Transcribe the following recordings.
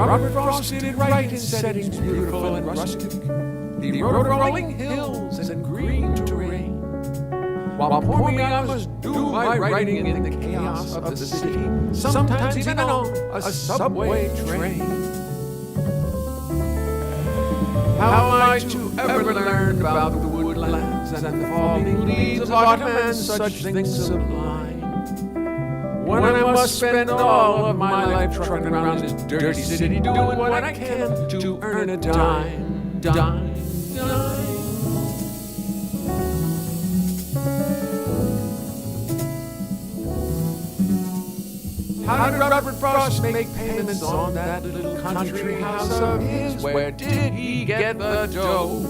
Robert Frost did right in settings beautiful and rustic. He wrote rolling hills and green terrain. While poor me, I must do my writing in the chaos of the city, sometimes even on a subway train. How am I to ever learn about the woodlands and the falling leaves of autumn and such things sublime, when I must spend all of my life trucking around this dirty city, doing what I can to earn a dime, dime, dime. How did Robert Frost make payments on that little country house of his? Where did he get the dough?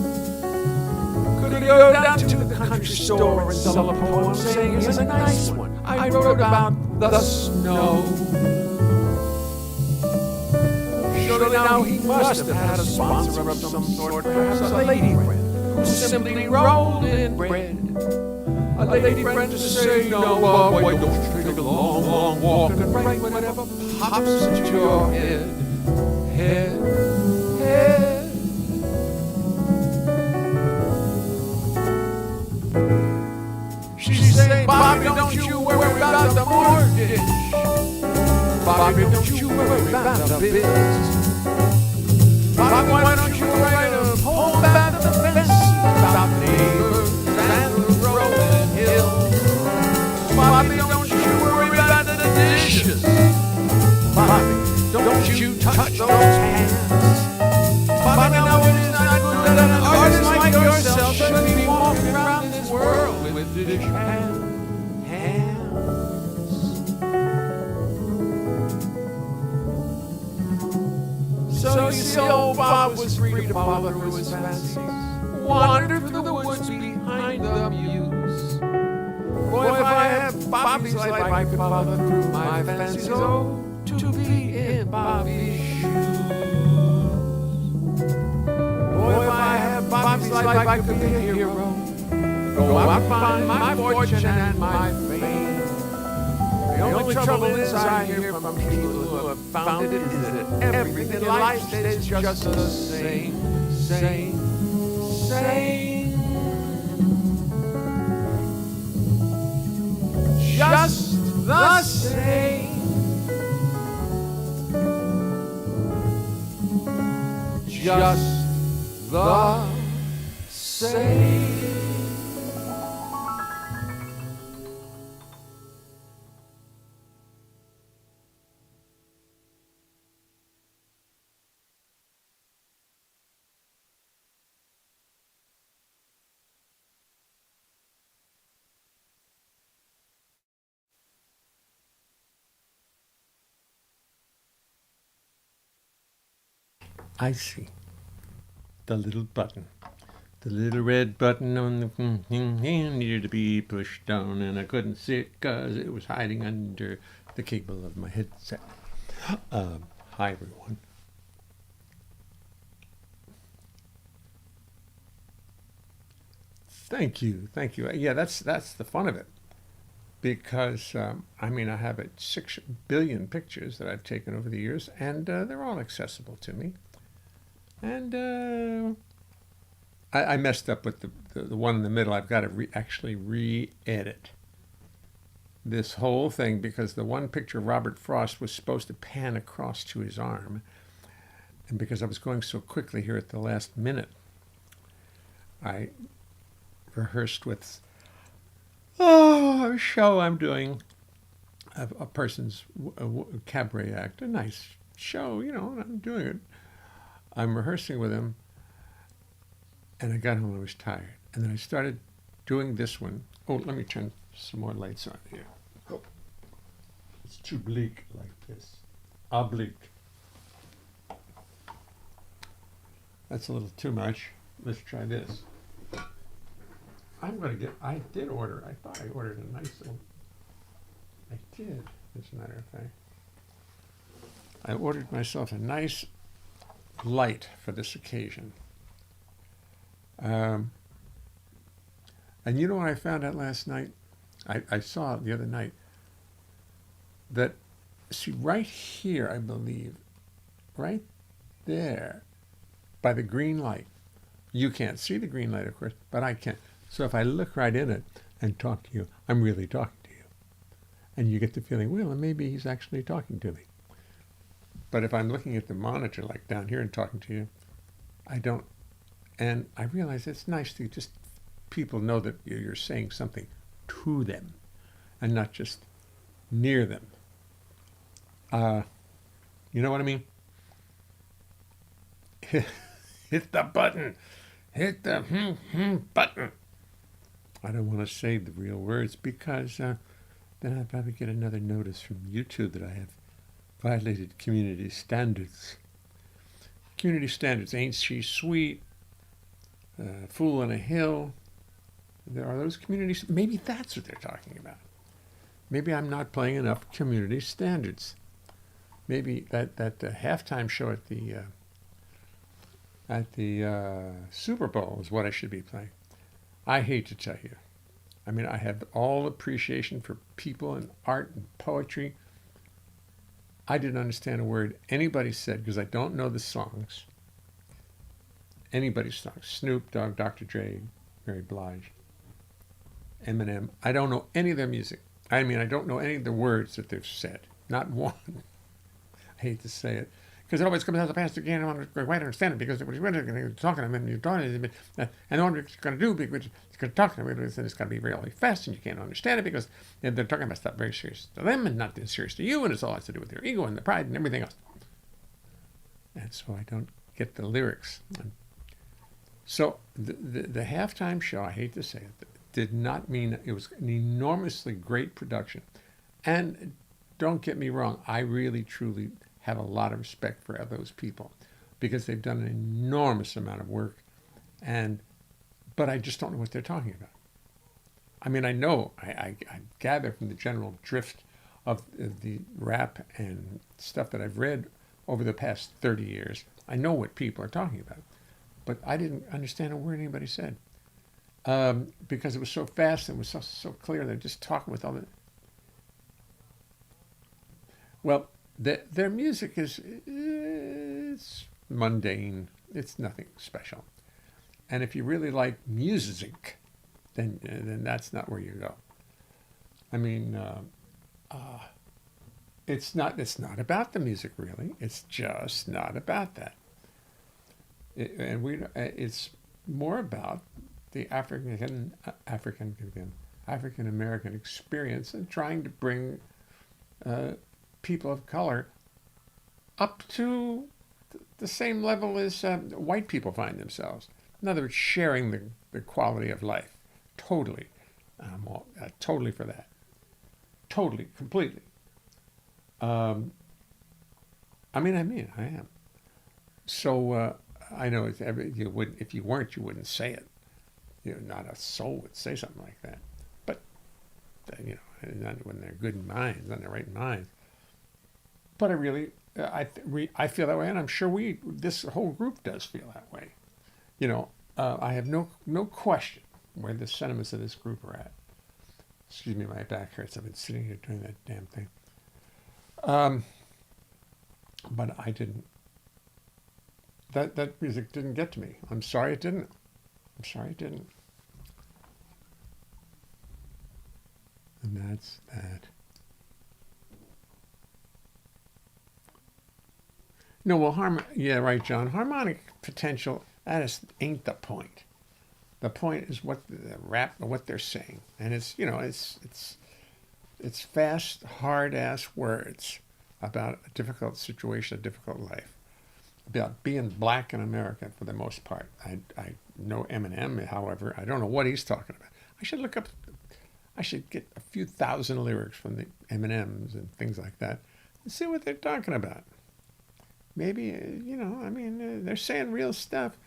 Could he go down to the country store and sell a poem saying, here's a nice one I wrote about the snow? Surely now he must have had a sponsor of some sort, perhaps a lady friend who simply rolled in bread. A lady friend to say, no, why don't you take a long, long walk and write whatever pops into your head, head, head. She say, Bobby, don't you worry about the mortgage. Bobby, don't you worry about the biz. Bobby, why don't you write a poem about the fence, about neighbors and the rolling hills? Bobby, don't you worry about the dishes. Bobby, don't you touch those hands. Bobby, no, it is not good that an artist like yourself should be walking around this world with dish hands. So you see, old Bob was free to follow through his fancies, wander through the woods behind the mews. Boy, if I had Bobby's life, I could follow through my fancies, oh, to be in Bobby's shoes. Boy, if I had Bobby's life, I could be a hero, go out and find my fortune and my fame. The only trouble is I hear from people who have found it is that everything in life stays just the same, same, same. Just the same. Just the same. I see. The little button. The little red button on the thing needed to be pushed down, and I couldn't see it because it was hiding under the cable of my headset. Hi, everyone. Thank you. Yeah, that's the fun of it. Because, I have 6 billion pictures that I've taken over the years, and they're all accessible to me. And I messed up with the one in the middle. I've got to actually re-edit this whole thing, because the one picture of Robert Frost was supposed to pan across to his arm. And because I was going so quickly here at the last minute, I rehearsed with a show I'm doing, a person's cabaret act, a nice show, and I'm doing it. I'm rehearsing with him, and I got home, I was tired. And then I started doing this one. Oh, let me turn some more lights on here. Oh. It's too bleak like this. Oblique. That's a little too much. Let's try this. I did order, I thought I ordered a nice little, I did, as a matter of fact. I ordered myself a nice light for this occasion. And you know what I found out last night? I saw it the other night. That, see, right here, I believe, right there by the green light. You can't see the green light, of course, but I can. So if I look right in it and talk to you, I'm really talking to you. And you get the feeling, well, maybe he's actually talking to me. But if I'm looking at the monitor, like down here, and talking to you, I don't. And I realize it's nice to just people know that you're saying something to them and not just near them. You know what I mean? Hit the button. Hit the button. I don't want to say the real words because then I'll probably get another notice from YouTube that I have violated community standards. Community standards. Ain't she sweet? Fool on a hill. There are those communities. Maybe that's what they're talking about. Maybe I'm not playing enough community standards. Maybe that halftime show at the Super Bowl is what I should be playing. I hate to tell you. I mean, I have all appreciation for people and art and poetry. I didn't understand a word anybody said because I don't know the songs. Anybody's songs. Snoop Dogg, Dr. Dre, Mary Blige, Eminem. I don't know any of their music. I mean, I don't know any of the words that they've said. Not one. I hate to say it. Because it always comes out of the past again. I want to quite understand it because when you're talking to them and you're talking to them, and what it's going to do because it's going to talk to them, and it's going to be really fast and you can't understand it because they're talking about stuff very serious to them and not serious to you, and it's all has to do with their ego and the pride and everything else. And so I don't get the lyrics. So the halftime show, I hate to say it, did not mean it was an enormously great production. And don't get me wrong, I really, truly have a lot of respect for those people because they've done an enormous amount of work. But I just don't know what they're talking about. I mean, I know, I gather from the general drift of the rap and stuff that I've read over the past 30 years, I know what people are talking about. But I didn't understand a word anybody said because it was so fast and it was so clear. They're just talking with all the... Well, their music it's mundane. It's nothing special. And if you really like music, then that's not where you go. I mean, it's not about the music really. It's just not about that. It's more about the African American experience and trying to bring people of color up to the same level as white people find themselves. In other words, sharing the quality of life. Totally. Totally for that. Totally, completely. I am. So I know if you weren't, you wouldn't say it. Not a soul would say something like that. But not when they're good minds, on their right minds. But I really, I feel that way, and I'm sure this whole group does feel that way. I have no question where the sentiments of this group are at. Excuse me, my back hurts. I've been sitting here doing that damn thing. But I didn't. That music didn't get to me. I'm sorry it didn't. And that's that. No, well, yeah, right, John. Harmonic potential, that ain't the point. The point is what the rap, what they're saying. And it's fast, hard-ass words about a difficult situation, a difficult life. About being black in America for the most part. I know Eminem, however. I don't know what he's talking about. I should get a few thousand lyrics from the Eminems and things like that and see what they're talking about. Maybe, they're saying real stuff.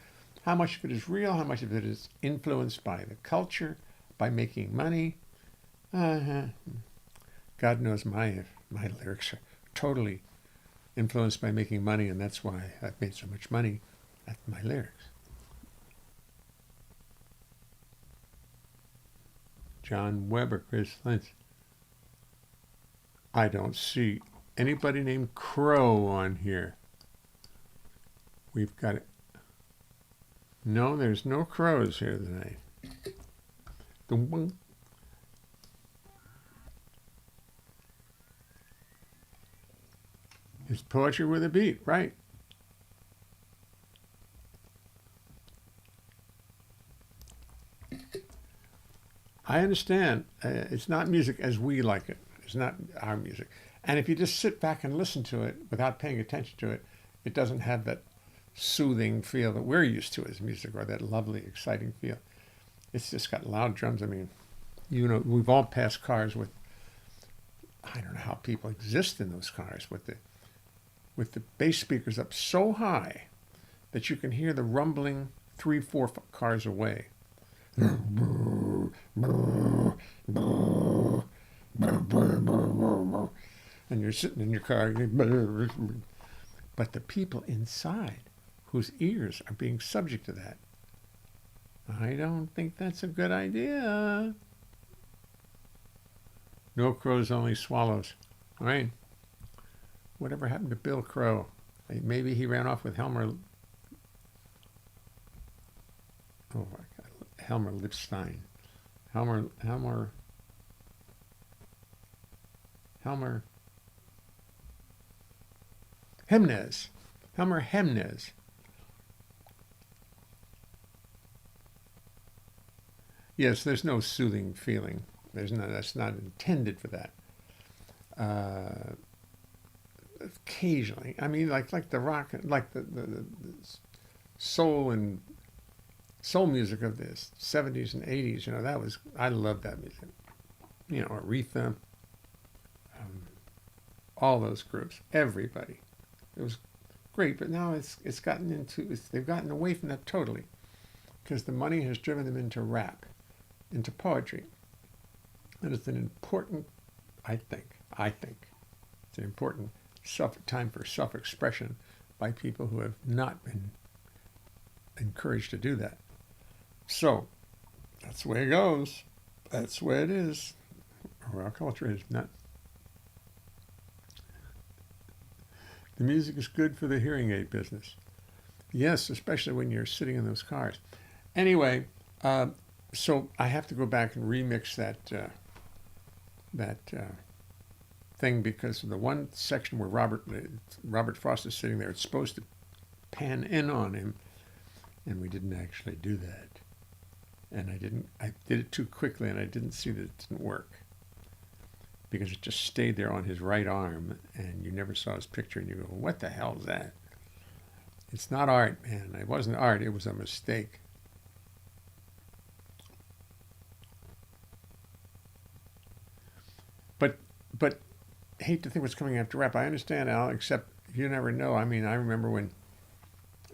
How much of it is real? How much of it is influenced by the culture, by making money? God knows my lyrics are totally influenced by making money, and that's why I've made so much money at my lyrics. John Weber, Chris Lynch. I don't see anybody named Crow on here. We've got it. No, there's no crows here tonight. Dum-bum. It's poetry with a beat, right? I understand. It's not music as we like it. It's not our music. And if you just sit back and listen to it without paying attention to it, it doesn't have that soothing feel that we're used to as music, or that lovely, exciting feel. It's just got loud drums. I mean, you know, we've all passed cars with, I don't know how people exist in those cars, with the bass speakers up so high that you can hear the rumbling 3-4 cars away. And you're sitting in your car, but the people inside whose ears are being subject to that, I don't think that's a good idea. No crows, only swallows. All right. Whatever happened to Bill Crow? Maybe he ran off with Helmer. Oh my God, Helmer Lipstein. Helmer Hemnes. Helmer Hemnes. Yes, there's no soothing feeling. There's no. That's not intended for that. Occasionally, I mean, like the rock, like the soul and soul music of the 70s and 80s. You know, I loved that music. You know, Aretha, all those groups, everybody. It was great, but now they've gotten away from that totally, because the money has driven them into rap, into poetry. And it's an important, I think, it's an important time for self-expression by people who have not been encouraged to do that. So, that's the way it goes. That's the way it is. Our culture is not. The music is good for the hearing aid business. Yes, especially when you're sitting in those cars. Anyway, so I have to go back and remix that thing, because the one section where Robert Frost is sitting there, it's supposed to pan in on him, and we didn't actually do that. And I did it too quickly, and I didn't see that it didn't work, because it just stayed there on his right arm, and you never saw his picture, and you go, what the hell is that? It's not art, man. It wasn't art. It was a mistake. But I hate to think what's coming after rap. I understand, Al, except you never know. I mean, I remember when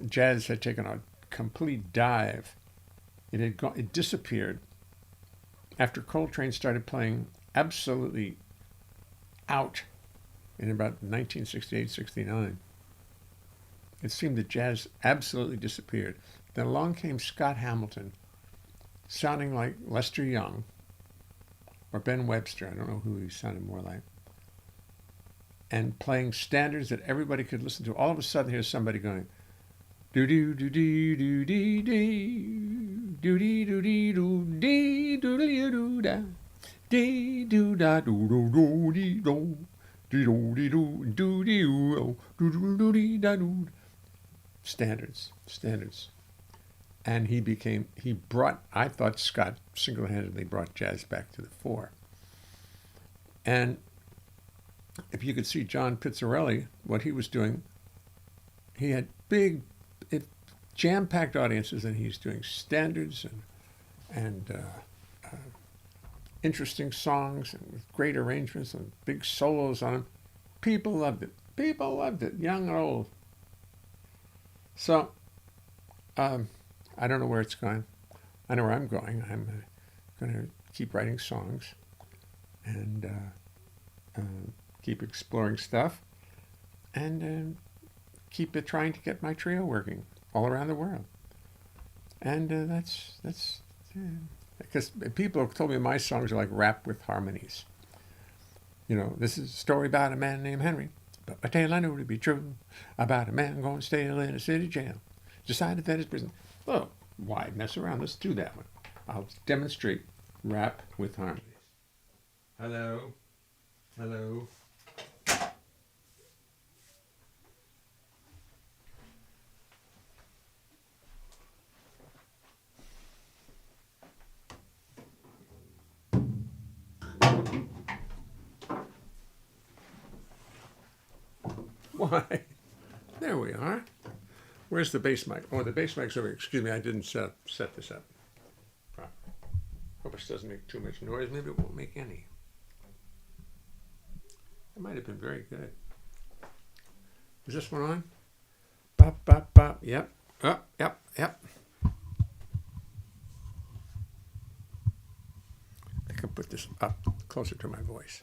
jazz had taken a complete dive. It disappeared after Coltrane started playing absolutely out in about 1968, 69. It seemed that jazz absolutely disappeared. Then along came Scott Hamilton, sounding like Lester Young or Ben Webster. I don't know who he sounded more like. And playing standards that everybody could listen to. All of a sudden, here's somebody going, do do do do do do do do do do do do do do da dee do da do do do dee do dee do dee do do dee do do do dee da do. Standards. And I thought Scott single-handedly brought jazz back to the fore. And if you could see John Pizzarelli, what he was doing, he had big, jam-packed audiences, and he's doing standards and interesting songs and with great arrangements and big solos on them. People loved it, young and old. So, I don't know where it's going. I know where I'm going. I'm going to keep writing songs and keep exploring stuff and keep trying to get my trio working all around the world. And that's because people have told me my songs are like rap with harmonies. You know, this is a story about a man named Henry. a tale I know to be true about a man going stale in a city jail. Decided that his prison. Oh, why mess around? Let's do that one. I'll demonstrate rap with harmonies. Hello. Hello. Why? There we are. Where's the bass mic? Oh, the bass mic's over here. Excuse me, I didn't set this up. Hope this doesn't make too much noise. Maybe it won't make any. That might have been very good. Is this one on? Bop, bop, bop. Yep. Oh, yep, yep. I think I'll put this up closer to my voice.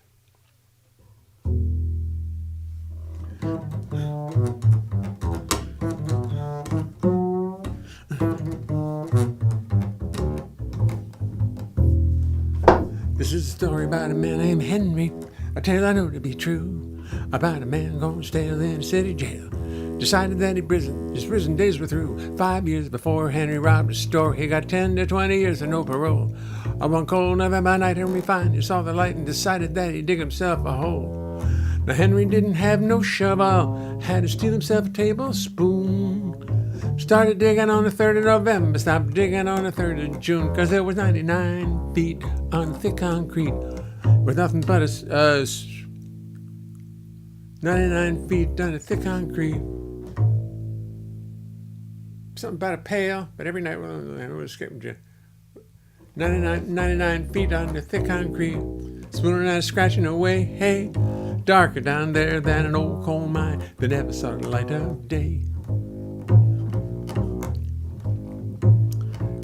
This is a story about a man named Henry, a tale I know to be true, about a man gone stale in a city jail. Decided that his prison days were through. 5 years before Henry robbed a store, he got 10 to 20 years and no parole. On one cold November night, Henry finally saw the light and decided that he'd dig himself a hole. Now Henry didn't have no shovel, had to steal himself a tablespoon. Started digging on the 3rd of November, stopped digging on the 3rd of June, 'cause there was 99 feet on thick concrete with nothing but 99 feet on the thick concrete. Something about a pail, but every night when I was escaping jail. 99 feet on the thick concrete, spooning and scratching away, hey, darker down there than an old coal mine that never saw the light of day.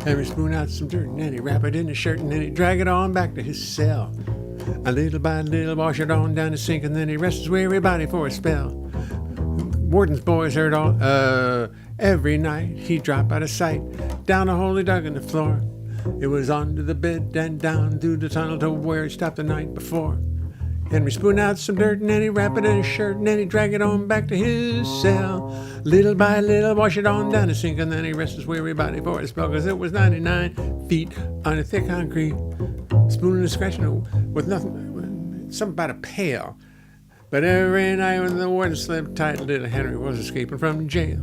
Henry spooned out some dirt and then he wrapped it in his shirt and then he drag it on back to his cell. A little by little, wash it on down the sink and then he rests his weary body for a spell. Warden's boys heard all, every night he'd drop out of sight, down a hole he dug in the floor. It was under the bed and down through the tunnel to where he stopped the night before. Henry spooned out some dirt and then he wrapped it in his shirt and then he drag it on back to his cell. Little by little, wash it on down the sink and then he rests his weary body for a spell, 'cause it was 99 feet on the thick concrete, spooning and scratching with nothing, something about a pail. But every night when the warden slept tight, little Henry was escaping from jail.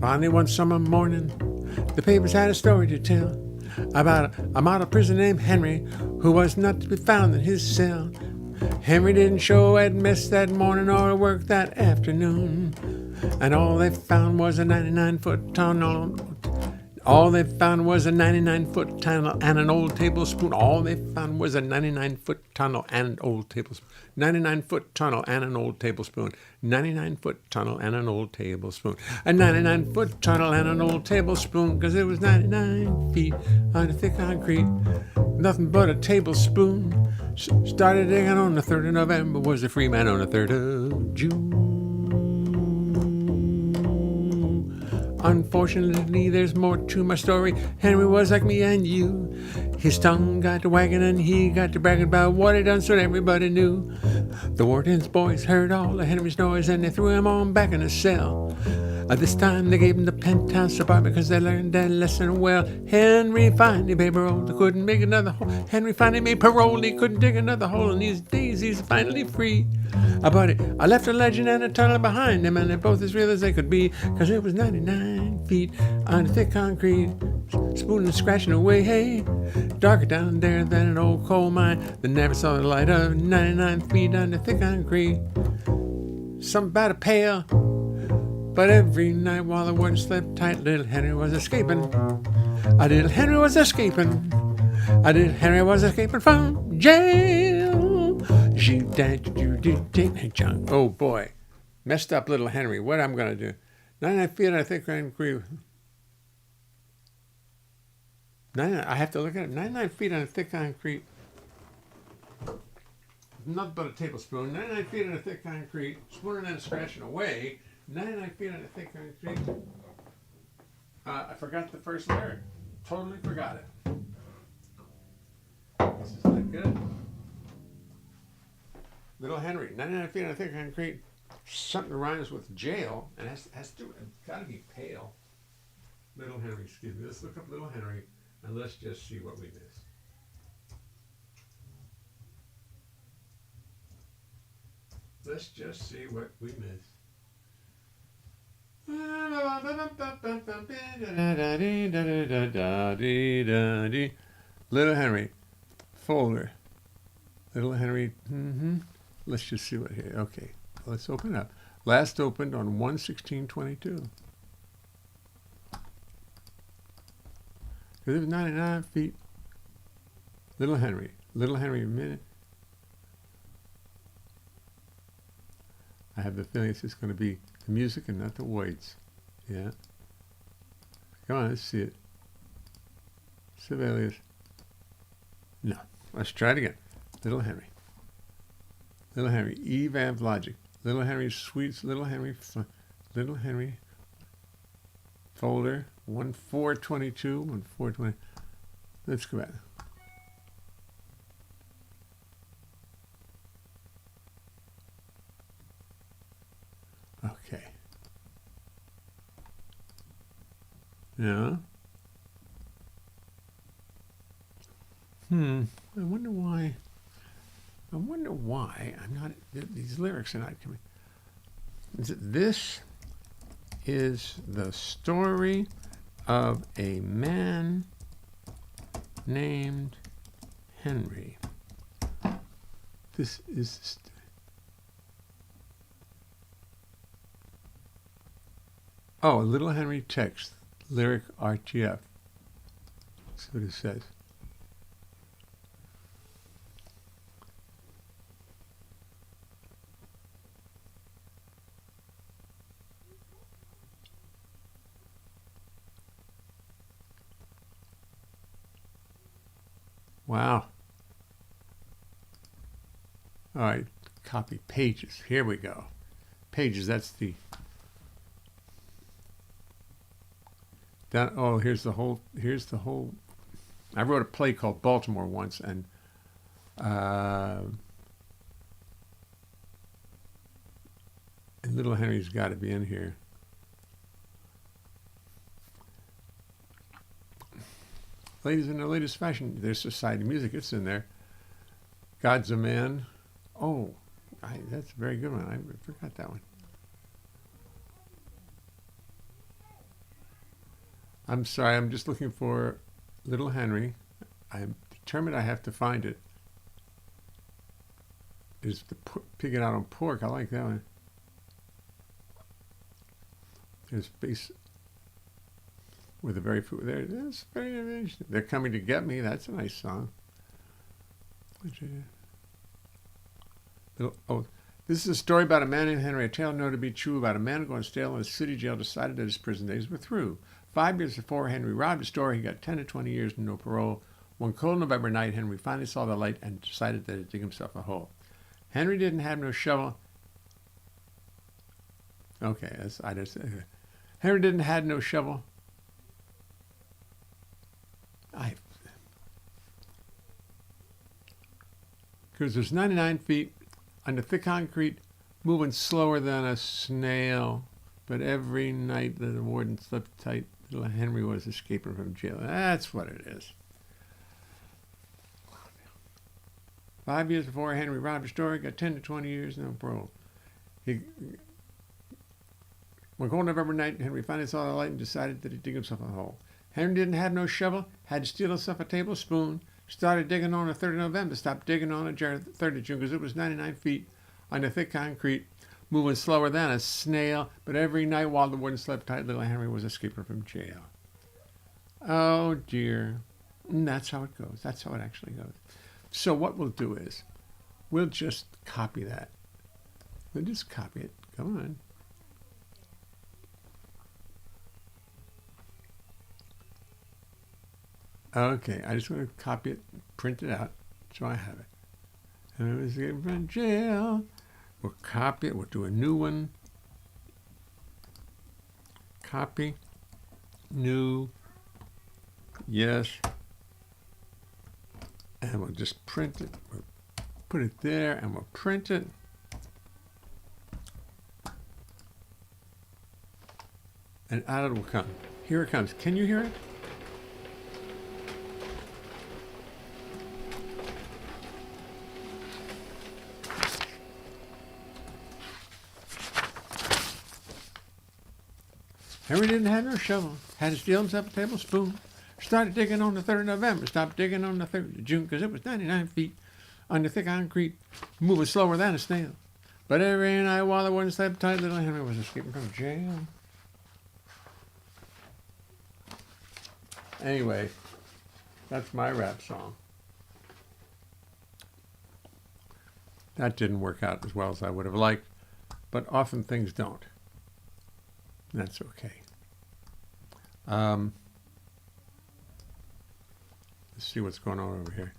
Finally, one summer morning, the papers had a story to tell about a model prisoner named Henry who was not to be found in his cell. Henry didn't show at mess that morning or work that afternoon, and all they found was a 99-foot tunnel. All they found was a 99-foot tunnel and an old tablespoon. All they found was a 99-foot tunnel and an old tablespoon. 99-foot tunnel and an old tablespoon. 99-foot tunnel and an old tablespoon. A 99-foot tunnel and an old tablespoon, 'cause it was 99 feet on the thick concrete. Nothing but a tablespoon. Started digging on the 3rd of November, was a free man on the 3rd of June. Unfortunately, there's more to my story. Henry was like me and you. His tongue got to wagging and he got to bragging about what he done so everybody knew. The warden's boys heard all of Henry's noise and they threw him on back in the cell. This time they gave him the penthouse apartment because they learned that lesson well. Henry finally paid parole, he couldn't make another hole. Henry finally made parole, he couldn't dig another hole. And these days he's finally free. But I left a legend and a tunnel behind him, and they're both as real as they could be, 'cause it was 99 feet on the thick concrete, spooning and scratching away, hey, darker down there than an old coal mine that never saw the light of 99 feet on the thick concrete. Something about a pail. But every night while the warden slept tight, little Henry was escaping. Little Henry was escaping. Little Henry was escaping from jail. Oh boy, messed up little Henry. What I'm gonna do? 99 feet on a thick concrete. 99. I have to look at it. 99 feet on a thick concrete. Nothing but a tablespoon. 99 feet on a thick concrete. Spooning and scratching away. 99 feet on a thick concrete. I forgot the first lyric. Totally forgot it. This is not good. Little Henry, 99 feet on a thick concrete. Something rhymes with jail, and has to, it's got to be pale. Little Henry, excuse me. Let's look up Little Henry, and let's just see what we missed. Let's just see what we missed. Little Henry, folder. Little Henry, Let's just see what here. Okay, let's open it up. Last opened on 1/16/22. It was 99 feet. Little Henry, a minute. I have the feeling it's just going to be the music and not the words. Yeah. Come on, let's see it. Sibelius. No. Let's try it again. Little Henry. Little Henry. E. Van Logic. Little Henry Sweets. Little Henry. Folder. 1/4/22. 1/4/20. Let's go back. Okay. Yeah. I wonder why. I'm not. These lyrics are not coming. This is the story of a man named Henry. This is. Oh, Little Henry text, lyric RTF. That's what it says. Wow. All right, copy pages. Here we go. Pages, that's the. Here's the whole. I wrote a play called Baltimore once, and Little Henry's got to be in here. Ladies in the latest fashion, there's society music. It's in there. God's a Man. Oh, that's a very good one. I forgot that one. I'm sorry, I'm just looking for Little Henry. I'm determined I have to find it. Is the Pigging Out on Pork. I like that one. There's bass with a very there. That's very interesting. They're Coming to Get Me. That's a nice song. This is a story about a man named Henry, a tale known to be true about a man going stale in a city jail decided that his prison days were through. 5 years before Henry robbed a store, he got 10 to 20 years and no parole. One cold November night, Henry finally saw the light and decided that he'd dig himself a hole. Henry didn't have no shovel. Okay, Henry didn't have no shovel. Because there's 99 feet under thick concrete, moving slower than a snail. But every night the warden slept tight. Little Henry was escaping from jail. That's what it is. 5 years before Henry robbed a store, got 10 to 20 years, no parole. One cold November night, Henry finally saw the light and decided that he'd dig himself a hole. Henry didn't have no shovel, had to steal himself a tablespoon. Started digging on the 3rd of November, stopped digging on the 3rd of June because it was 99 feet under thick concrete, moving slower than a snail. But every night while the warden slept tight, little Henry was escaping from jail. Oh, dear. And that's how it goes. That's how it actually goes. So what we'll do is we'll just copy that. We'll just copy it. Come on. Okay, I just want to copy it, print it out, so I have it. And I was escaping from jail. We'll copy it. We'll do a new one. Copy. New. Yes. And we'll just print it. put it there, and we'll print it. And out it will come. Here it comes. Can you hear it? Henry didn't have no shovel. Had his dealings up a tablespoon. Started digging on the 3rd of November. Stopped digging on the 3rd of June because it was 99 feet under thick concrete, moving slower than a snail. But every night while I wouldn't sleep tight, little Henry was escaping from jail. Anyway, that's my rap song. That didn't work out as well as I would have liked, but often things don't. That's okay. Let's see what's going on over here.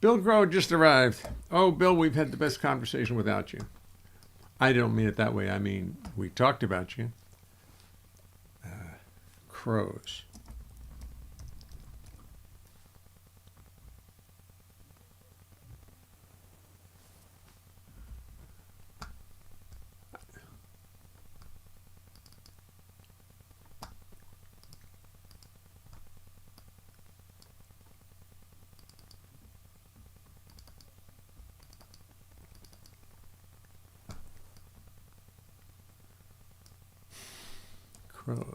Bill Grow just arrived. Oh, Bill, we've had the best conversation without you. I don't mean it that way. I mean, we talked about you. Crows. Crows.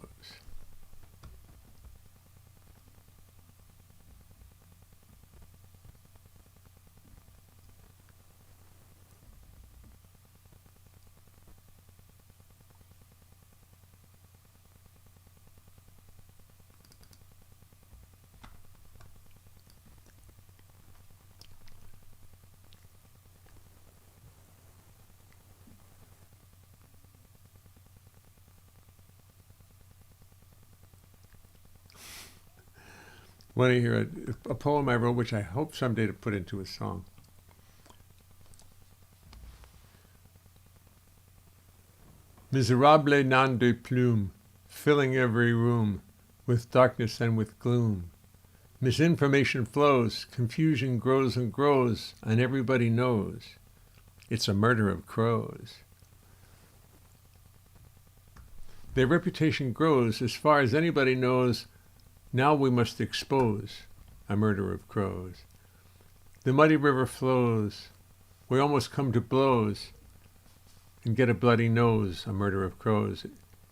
Want to hear a poem I wrote, which I hope someday to put into a song. Miserable nom de plume, filling every room with darkness and with gloom. Misinformation flows, confusion grows and grows, and everybody knows it's a murder of crows. Their reputation grows as far as anybody knows. Now we must expose a murder of crows. The muddy river flows. We almost come to blows and get a bloody nose, a murder of crows.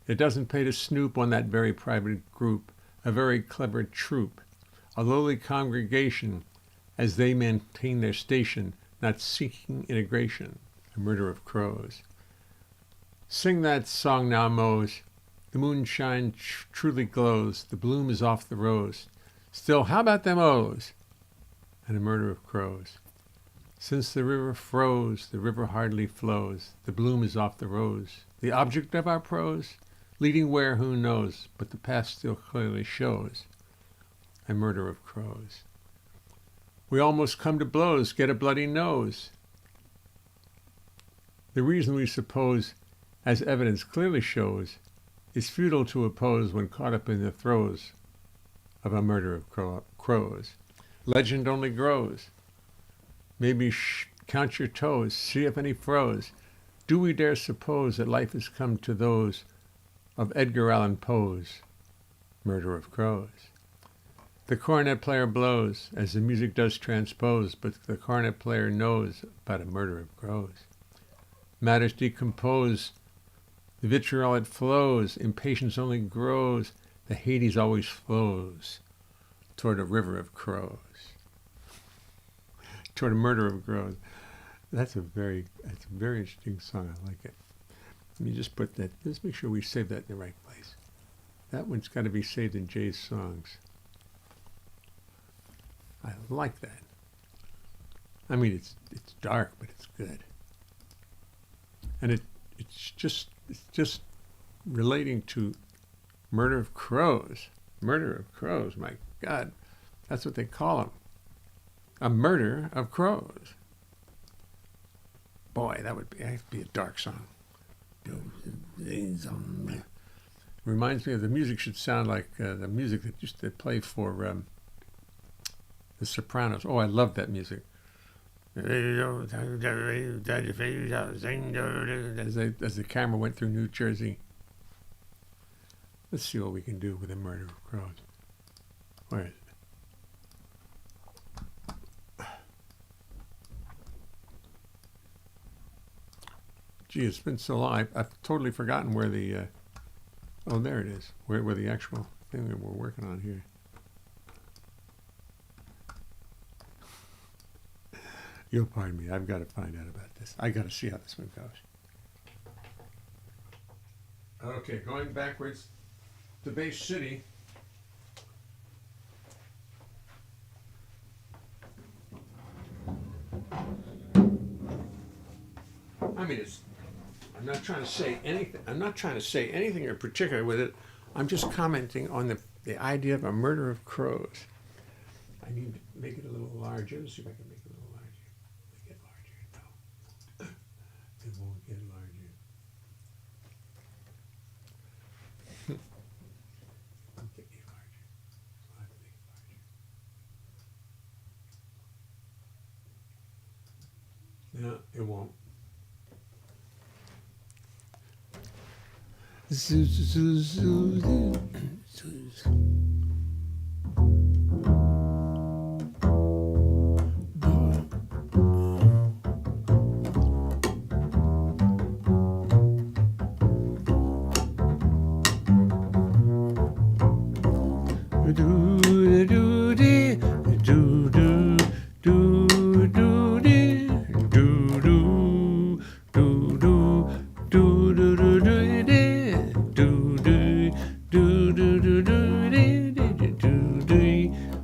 It doesn't pay to snoop on that very private group, a very clever troop, a lowly congregation as they maintain their station, not seeking integration, a murder of crows. Sing that song now, Mose. The moonshine truly glows. The bloom is off the rose. Still, how about them O's? And a murder of crows. Since the river froze, the river hardly flows. The bloom is off the rose. The object of our prose, leading where, who knows? But the past still clearly shows a murder of crows. We almost come to blows, get a bloody nose. The reason we suppose, as evidence clearly shows, is futile to oppose when caught up in the throes of a murder of crows. Legend only grows. Maybe count your toes, see if any froze. Do we dare suppose that life has come to those of Edgar Allan Poe's Murder of Crows? The cornet player blows as the music does transpose, but the cornet player knows about a murder of crows. Matters decompose. The vitriol it flows, impatience only grows, the Hades always flows toward a river of crows, toward a murder of crows. That's a very interesting song. I like it. Let me just put that. Let's make sure we save that in the right place. That one's got to be saved in Jay's songs. I like that. I mean, it's dark, but it's good, and it's just relating to murder of crows. Murder of crows, my God. That's what they call them. A murder of crows. Boy, that'd be a dark song. Reminds me of the music should sound like the music that used to play for The Sopranos. Oh, I love that music. As the camera went through New Jersey. Let's see what we can do with A Murder of Crows. Where is it? Gee, it's been so long. I've totally forgotten where the... oh, there it is. Where the actual thing that we're working on here. You'll pardon me. I've got to find out about this. I got to see how this one goes. Okay, going backwards to Bay City. I mean, I'm not trying to say anything. I'm not trying to say anything in particular with it. I'm just commenting on the idea of A Murder of Crows. I need to make it a little larger. Let's see if I can make it a little larger. Make it larger. No, it won't get larger. It won't get any larger. I'll have to make it larger. No, it won't.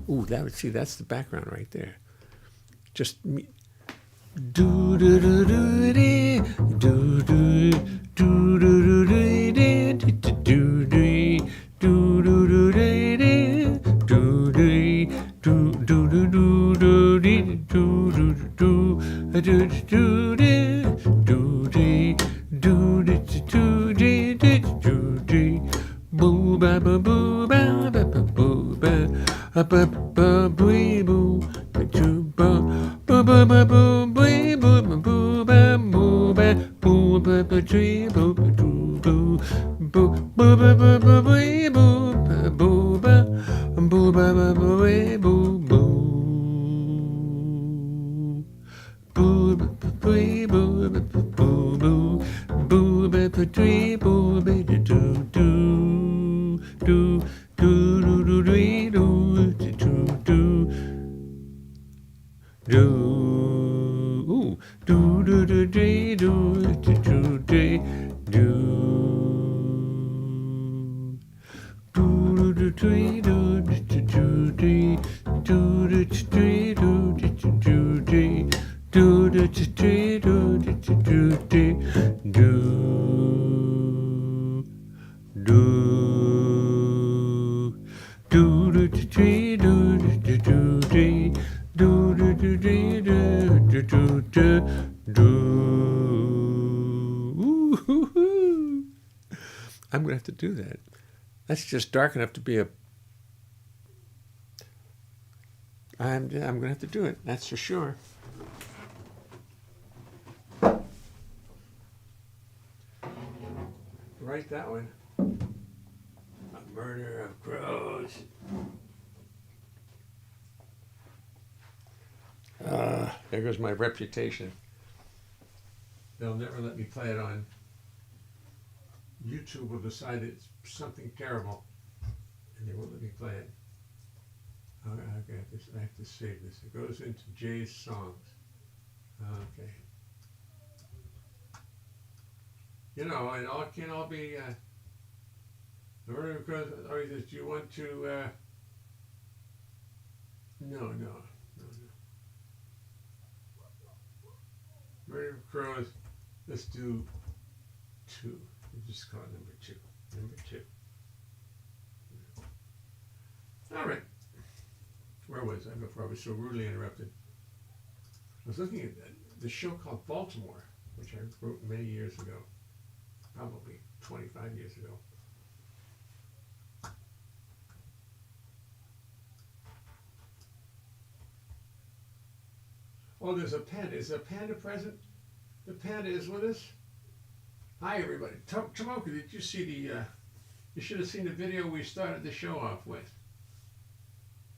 Ooh, see, that's the background right there. Just me. Do do do do dee, do do do do do dee, do do do do do dee, do do do do do do dee, do do do do do dee, do dee do do dee, do dee boo ba ba boo ba ba ba boo ba ba ba boo boo ba boo ba ba ba boo boo boo ba boo ba boo ba ba tree boo ba doo boo boo boo ba ba ba boo boo ba boo ba ba boo boo boo boo ba boo boo ba boo boo boo ba ba tree boo ba doo doo do do do do do do do do do ooh do do do do do do do do do do do do do do I'm gonna have to do that. That's just dark enough to be a. I'm gonna have to do it. That's for sure. Write that one. A Murder of Crows. There goes my reputation. They'll never let me play it on YouTube. Will decide it's something terrible, and they won't let me play it. I have to save this. It goes into Jay's songs. Okay. You know, it all can't all be. The Murder of Crows. Or he says, "Do you want to?" No. Murder of Crows. Let's do 2. You just call it number 2. Number 2. All right. Where was I before I was so rudely interrupted? I was looking at the show called Baltimore, which I wrote many years ago, probably 25 years ago. Oh, there's a panda. Is a panda present? The panda is with us. Hi, everybody. Tomoka, did you see the? You should have seen the video we started the show off with.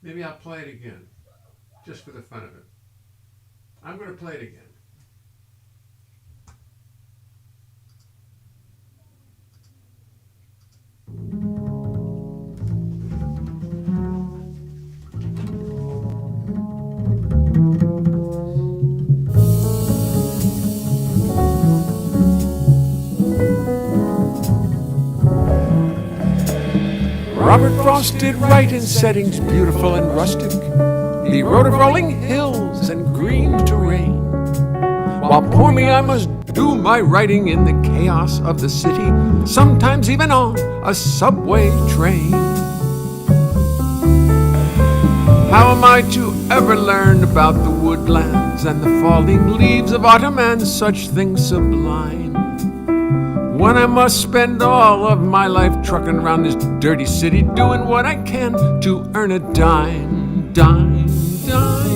Maybe I'll play it again, just for the fun of it. I'm going to play it again. Robert Frost did right in settings beautiful and rustic. He wrote of rolling hills and green terrain. While poor me, I must do my writing in the chaos of the city, sometimes even on a subway train. How am I to ever learn about the woodlands and the falling leaves of autumn and such things sublime, when I must spend all of my life trucking around this dirty city, doing what I can to earn a dime, dime, dime.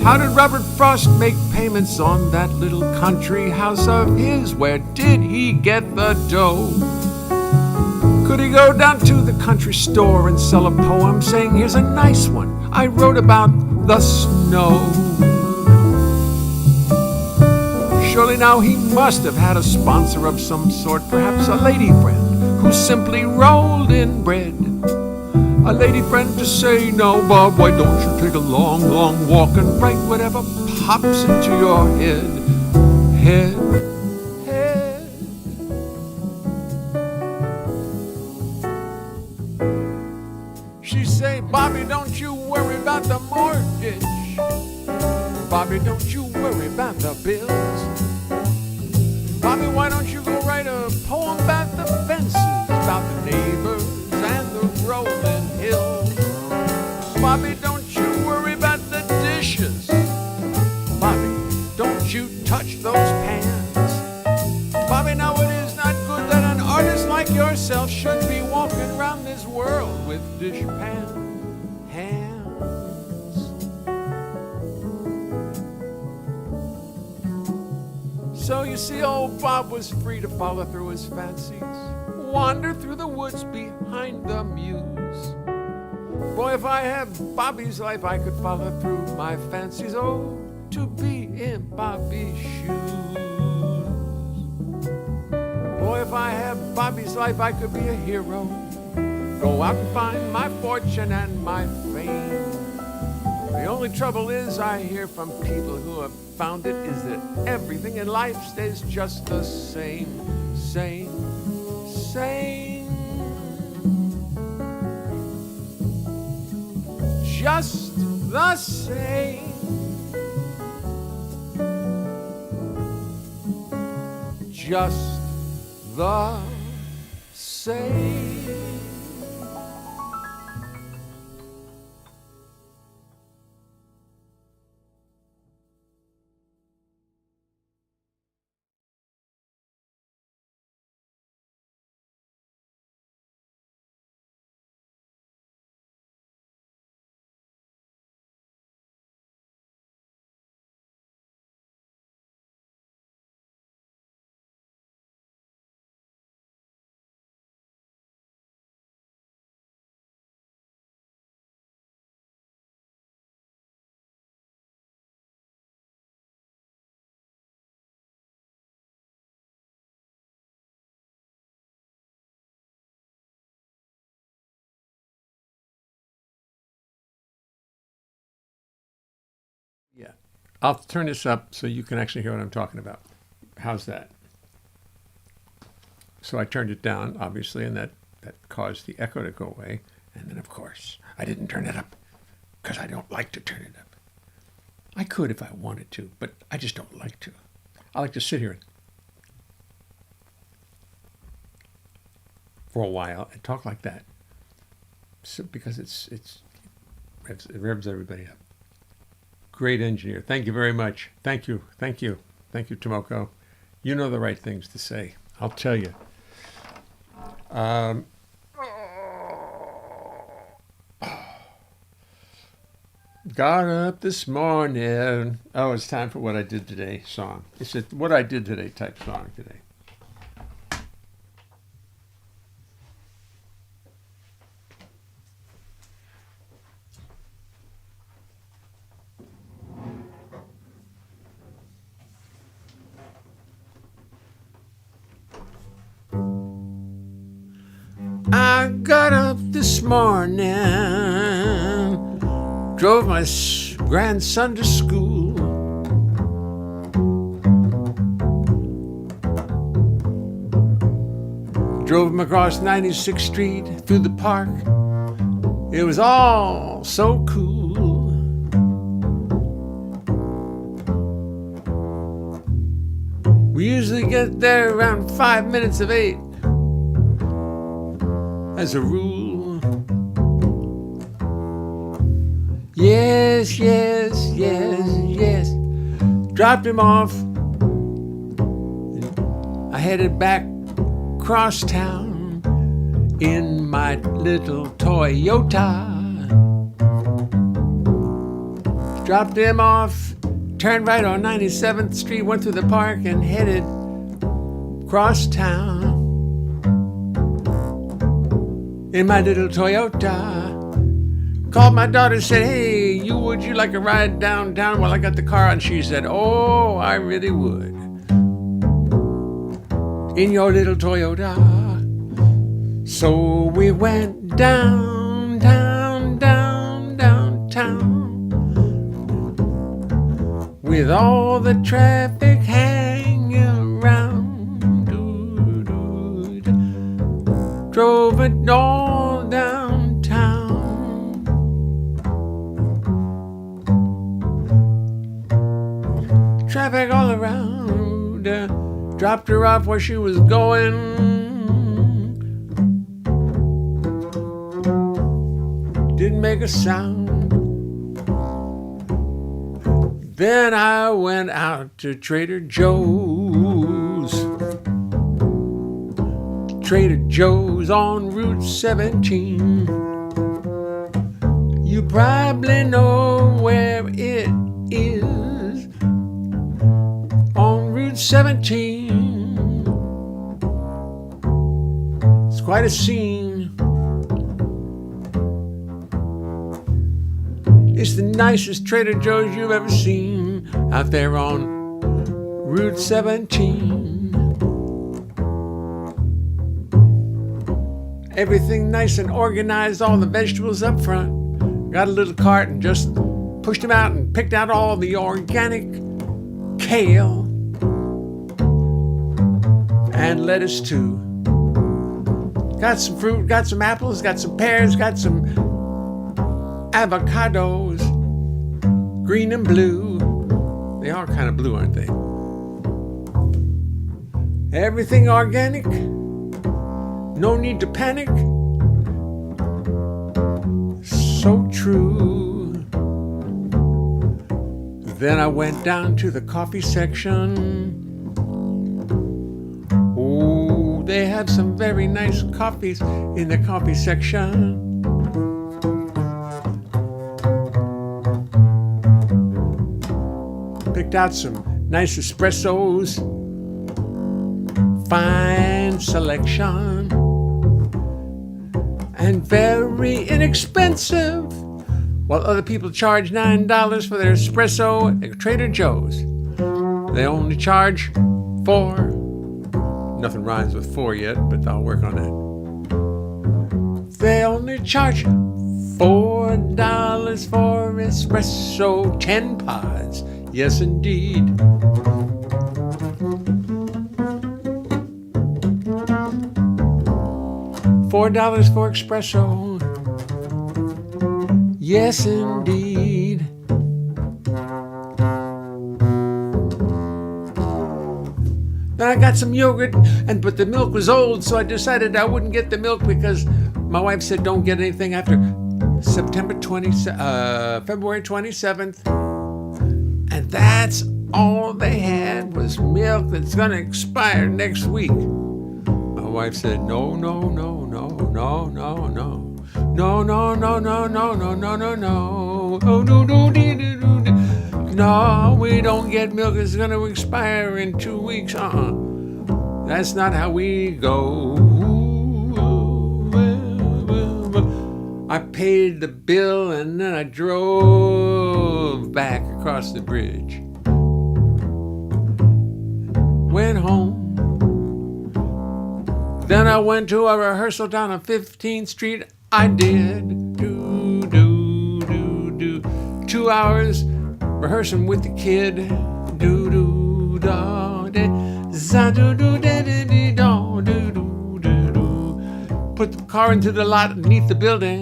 How did Robert Frost make payments on that little country house of his? Where did he get the dough? Could he go down to the country store and sell a poem saying, here's a nice one I wrote about the snow? Surely now he must have had a sponsor of some sort, perhaps a lady friend who simply rolled in bread. A lady friend to say, now Bob, why don't you take a long, long walk and write whatever pops into your head. She say, Bobby, don't you worry about the mortgage. Bobby, don't you worry about the bills. Bobby, why don't you go write a poem about the fences, about the neighbors and the rolling hills. Bobby, don't you worry about the dishes. Bobby, don't you touch those pans. Bobby, now it is not good that an artist like yourself should be walking around this world with dishpan hands. So you see, old Bob was free to follow through his fancies, wander through the woods behind the muse. Boy, if I had Bobby's life, I could follow through my fancies. Oh, to be in Bobby's shoes. Boy, if I had Bobby's life, I could be a hero. Go out and find my fortune and my fame. The only trouble is, I hear from people who have found it, is that everything in life stays just the same, same, same. Just the same. Just the same. Yeah. I'll turn this up so you can actually hear what I'm talking about. How's that? So I turned it down, obviously, and that caused the echo to go away. And then, of course, I didn't turn it up because I don't like to turn it up. I could if I wanted to, but I just don't like to. I like to sit here for a while and talk like that, so, because it revs everybody up. Great engineer. Thank you very much. Thank you, Tomoko. You know the right things to say. I'll tell you. Got up this morning. Oh, it's time for What I Did Today song. It's a What I Did Today type song today. I got up this morning, drove my grandson to school. Drove him across 96th Street through the park. It was all so cool. We usually get there around 5 minutes of 8. As a rule. Yes, yes, yes, yes. Dropped him off. I headed back across town in my little Toyota. Dropped him off, turned right on 97th Street, went through the park and headed across town in my little Toyota. Called my daughter, said, hey, would you like a ride downtown? Well, I got the car, and she said, oh, I really would. In your little Toyota. So we went downtown, with all the traffic hanging around. Drove it all downtown. Traffic all around. Dropped her off where she was going. Didn't make a sound. Then I went out to Trader Joe's. Trader Joe's on Route 17. You probably know where it is. On Route 17. It's quite a scene. It's the nicest Trader Joe's you've ever seen out there on Route 17. Everything nice and organized, all the vegetables up front. Got a little cart and just pushed them out and picked out all the organic kale and lettuce too. Got some fruit, got some apples, got some pears, got some avocados, green and blue. They are kind of blue, aren't they? Everything organic. No need to panic. So true. Then I went down to the coffee section. Oh, they have some very nice coffees in the coffee section. Picked out some nice espressos. Fine selection. And very inexpensive. While other people charge $9 for their espresso at Trader Joe's, they only charge $4. Nothing rhymes with 4 yet, but I'll work on that. They only charge $4 for espresso, 10 pods. Yes, indeed. $4 for espresso. Yes, indeed. Then I got some yogurt, but the milk was old, so I decided I wouldn't get the milk because my wife said don't get anything after February 27th. And that's all they had was milk that's going to expire next week. My wife said, no. No, no, no, no, no, no, no, no, no. Oh, no, no, dee, dee, doo, dee. No, we don't get milk. It's going to expire in 2 weeks. That's not how we go. I paid the bill and then I drove back across the bridge. Went home. Then I went to a rehearsal down on 15th Street. I did. 2 hours rehearsing with the kid. Do do da de za do do da de de da do do do do. Put the car into the lot beneath the building.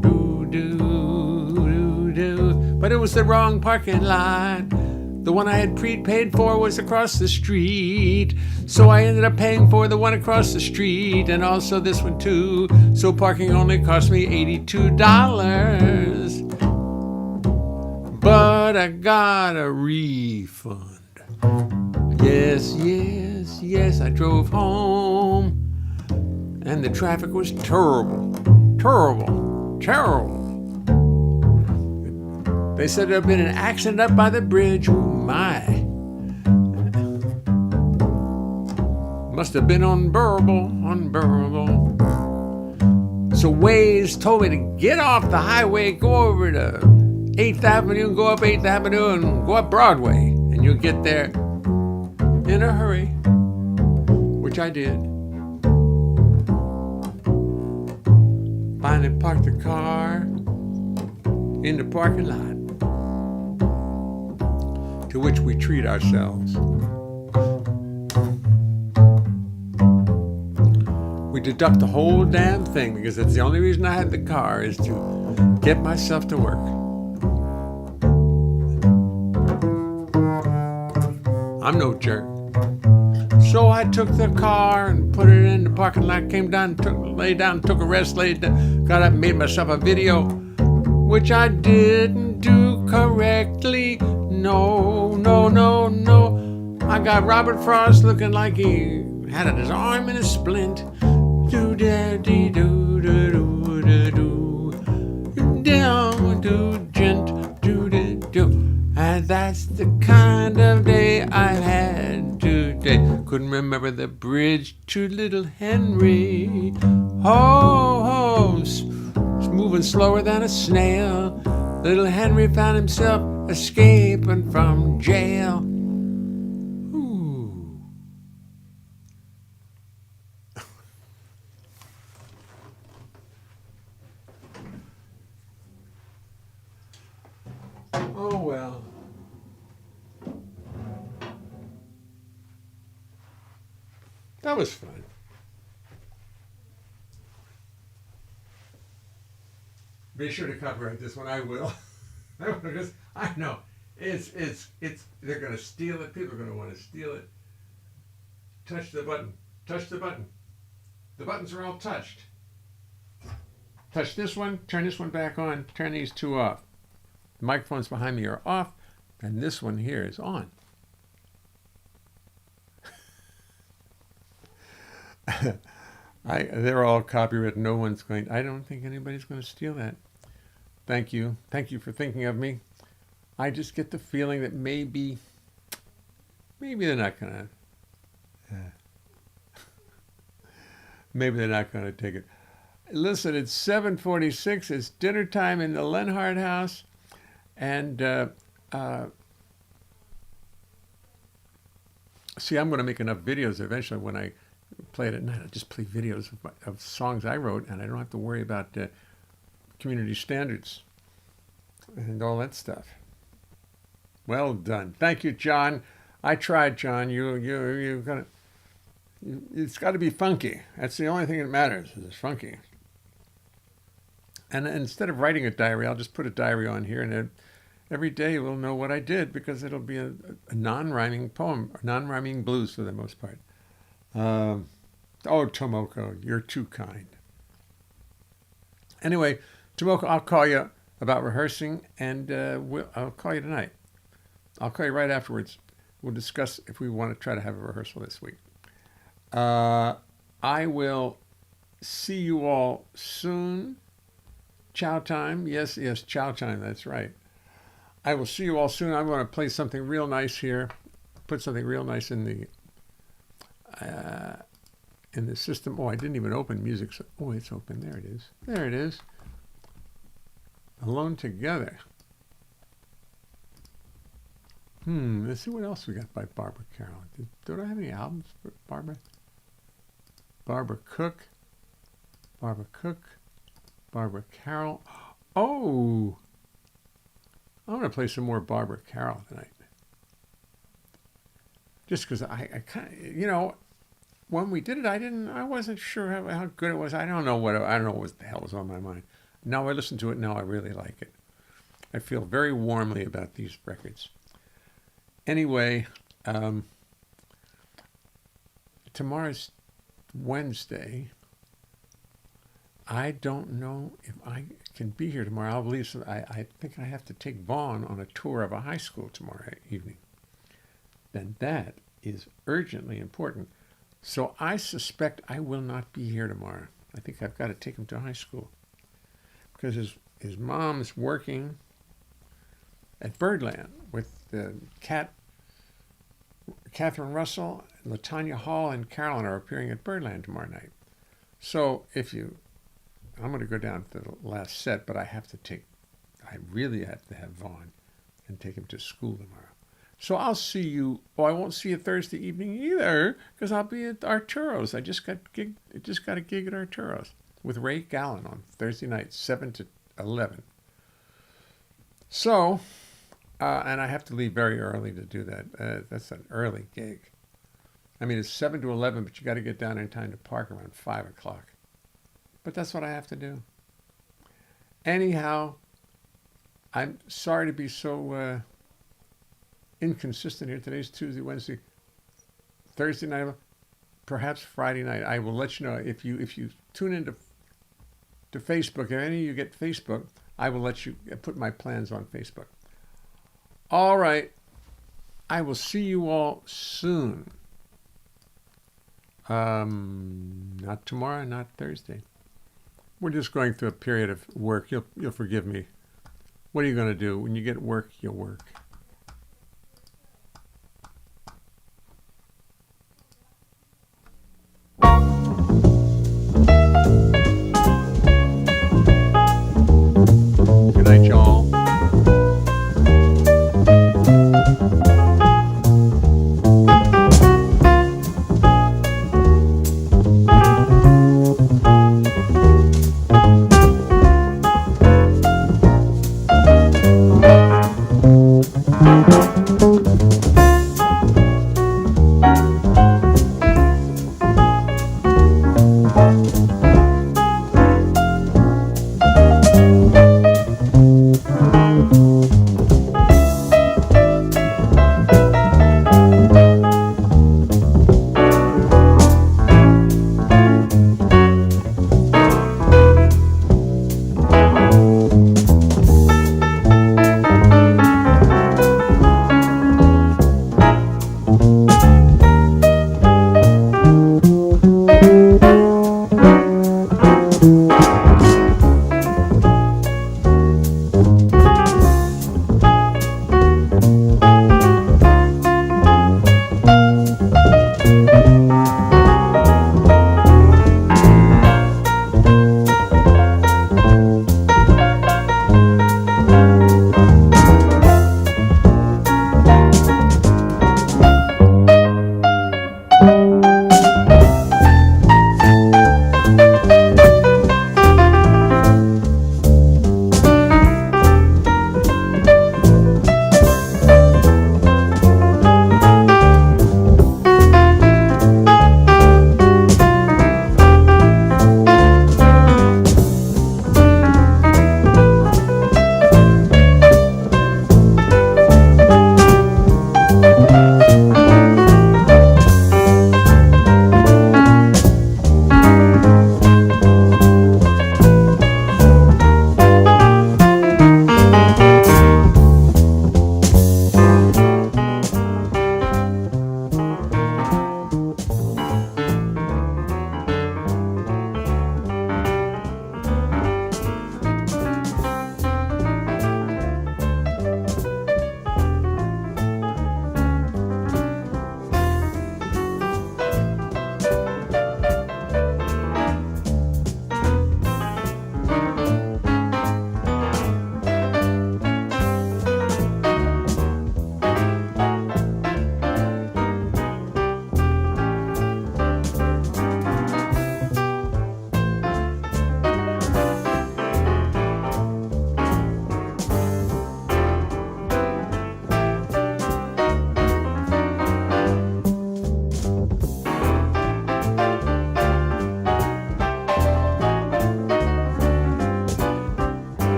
Do do do do. But it was the wrong parking lot. The one I had prepaid for was across the street. So I ended up paying for the one across the street and also this one too. So parking only cost me $82. But I got a refund. Yes, yes, yes, I drove home. And the traffic was terrible. Terrible. Terrible. They said there had been an accident up by the bridge. Oh my. Must have been unbearable, unbearable. So Waze told me to get off the highway, go over to 8th Avenue, go up 8th Avenue and go up Broadway. And you'll get there in a hurry, which I did. Finally parked the car in the parking lot. To which we treat ourselves. We deduct the whole damn thing because that's the only reason I had the car is to get myself to work. I'm no jerk. So I took the car and put it in the parking lot, came down, laid down, took a rest, got up and made myself a video, which I didn't do correctly. No, no, no, no. I got Robert Frost looking like he had his arm in a splint. Do-da-dee-do-do-do-do-do. Down, do, gent, do-da-do. And that's the kind of day I had today. Couldn't remember the bridge to Little Henry. Ho, ho, moving slower than a snail. Little Henry found himself escaping from jail. Ooh. Oh well. That was fun. Be sure to copyright this one. I will. Because I know it's they're gonna steal it. People are gonna want to steal it. Touch the button. Touch the button. The buttons are all touched. Touch this one. Turn this one back on. Turn these two off. The microphones behind me are off, and this one here is on. They're all copyrighted. No one's going. I don't think anybody's going to steal that. Thank you. Thank you for thinking of me. I just get the feeling that maybe they're not going to. Maybe they're not going to take it. Listen, it's 7:46. It's dinner time in the Leonhart house, and see, I'm going to make enough videos eventually when I play it at night. I'll just play videos of songs I wrote, and I don't have to worry about community standards and all that stuff. Well done. Thank you, John. I tried, John. You got to. It's got to be funky. That's the only thing that matters. Is it's funky. And instead of writing a diary, I'll just put a diary on here, and every day we'll know what I did because it'll be a non-rhyming poem, or non-rhyming blues for the most part. Oh, Tomoko, you're too kind. Anyway, Tomoko, I'll call you about rehearsing, and I'll call you tonight. I'll call you right afterwards. We'll discuss if we want to try to have a rehearsal this week. I will see you all soon. Chow time. Yes, yes, chow time. That's right. I will see you all soon. I'm going to play something real nice here. Put something real nice in the system. Oh, I didn't even open music. So, oh, it's open. There it is. There it is. Alone Together. Let's see what else we got by Barbara Carroll. Don't I have any albums for Barbara? Barbara Cook. Barbara Carroll. Oh! I'm going to play some more Barbara Carroll tonight. Just because I kind of, when we did it, I wasn't sure how good it was. I don't know what the hell was on my mind. Now I listen to it, now I really like it. I feel very warmly about these records. Anyway, tomorrow's Wednesday. I don't know if I can be here tomorrow. I'll believe so. I think I have to take Vaughn on a tour of a high school tomorrow evening. Then that is urgently important. So I suspect I will not be here tomorrow. I think I've got to take him to high school. Because his mom's working at Birdland with Catherine Russell, LaTanya Hall, and Carolyn are appearing at Birdland tomorrow night. So I'm going to go down to the last set, but I really have to have Vaughn and take him to school tomorrow. So I'll see you. Oh, I won't see you Thursday evening either, because I'll be at Arturo's. I just got a gig at Arturo's with Ray Gallen on Thursday night, 7 to 11. So, and I have to leave very early to do that. That's an early gig. I mean, it's 7 to 11, but you got to get down in time to park around 5 o'clock. But that's what I have to do. Anyhow, I'm sorry to be so inconsistent here. Today's Tuesday, Wednesday, Thursday night, perhaps Friday night. I will let you know if you tune into Facebook. If any of you get Facebook, I will let you put my plans on Facebook. All right. I will see you all soon. Not tomorrow, not Thursday. We're just going through a period of work. You'll forgive me. What are you going to do? When you get work, you'll work. Good night, y'all.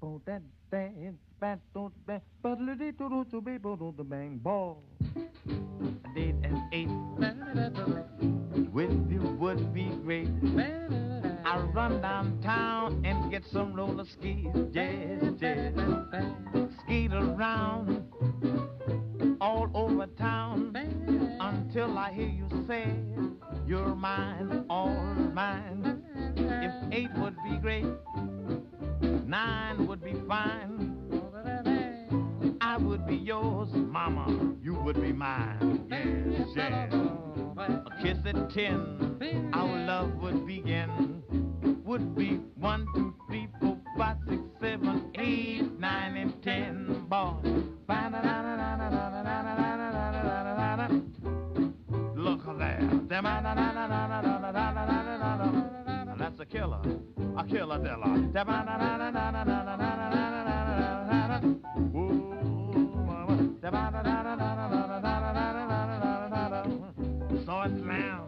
on that dance, bat on that, but little to be on the bang ball. A date at 8 with you would be great. I'll run downtown and get some roller skis, yes, yes. Skate around all over town until I hear you say you're mine, all mine. If 8 would be great, 9 would be fine. I would be yours, mama, you would be mine, yes, yes. A kiss at 10, our love would begin. Would be 1, 2, 3, 4, 5, 6, 7, 8, 9, and 10. Boy, look there. That's a killer dilla. So it's loud.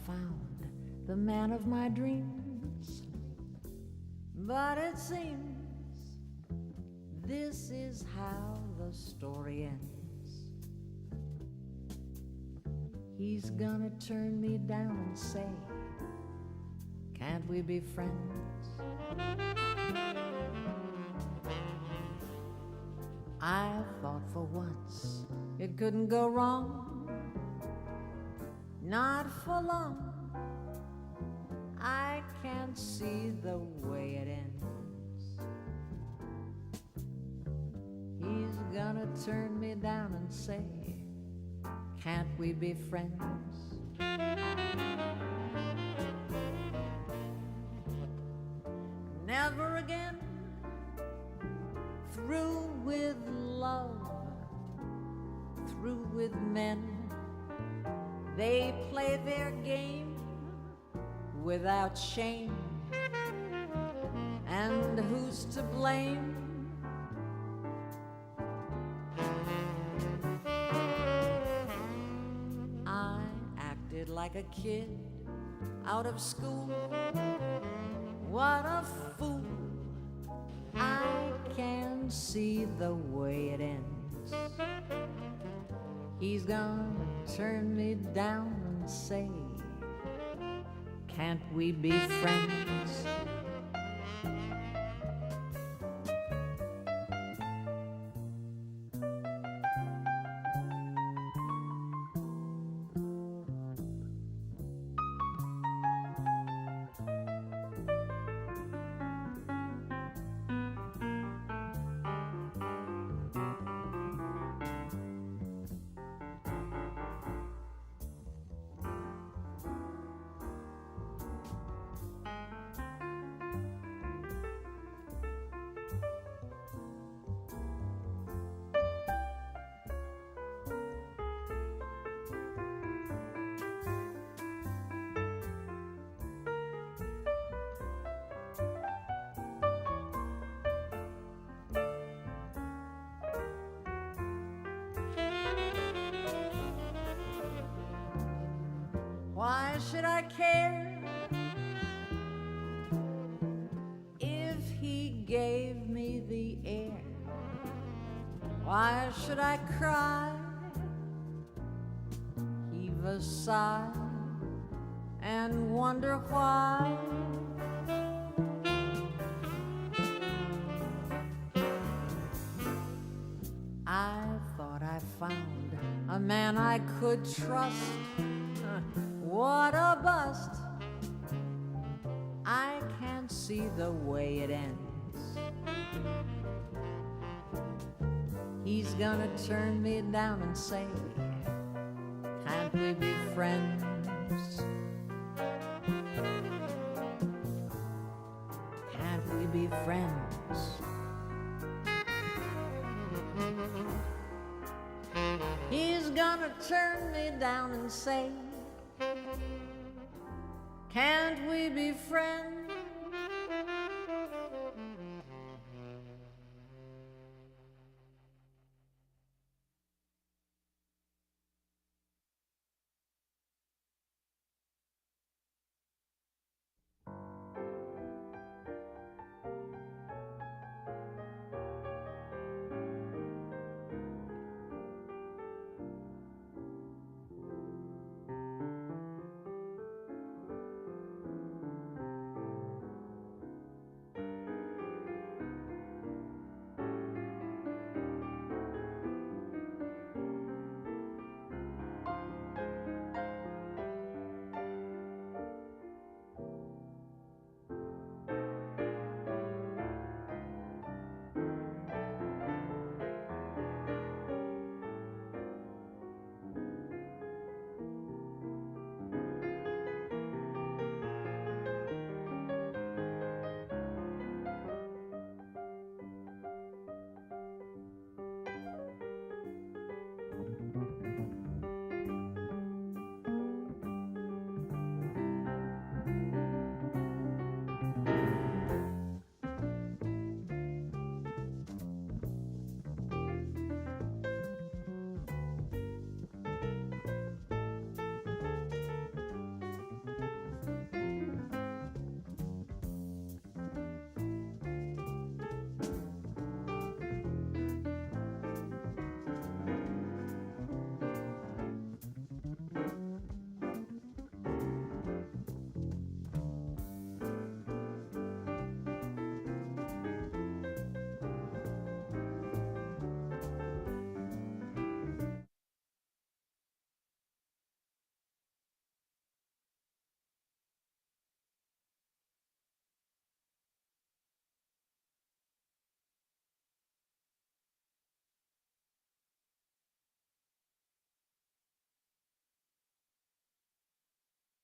found the man of my dreams. But it seems this is how the story ends. He's gonna turn me down and say, can't we be friends? I thought for once it couldn't go wrong, not for long. I can't see the way it ends. He's gonna turn me down and say, can't we be friends? Never again through with love, through with men. They play their game without shame. And who's to blame? I acted like a kid out of school. What a fool. I can see the way it ends. He's gonna turn me down and say, can't we be friends? Why should I care if he gave me the air? Why should I cry, heave a sigh, and wonder why? I thought I found a man I could trust. What a bust. I can't see the way it ends. He's gonna turn me down and say, can't we be friends? Can't we be friends? He's gonna turn me down and say, can't we be friends?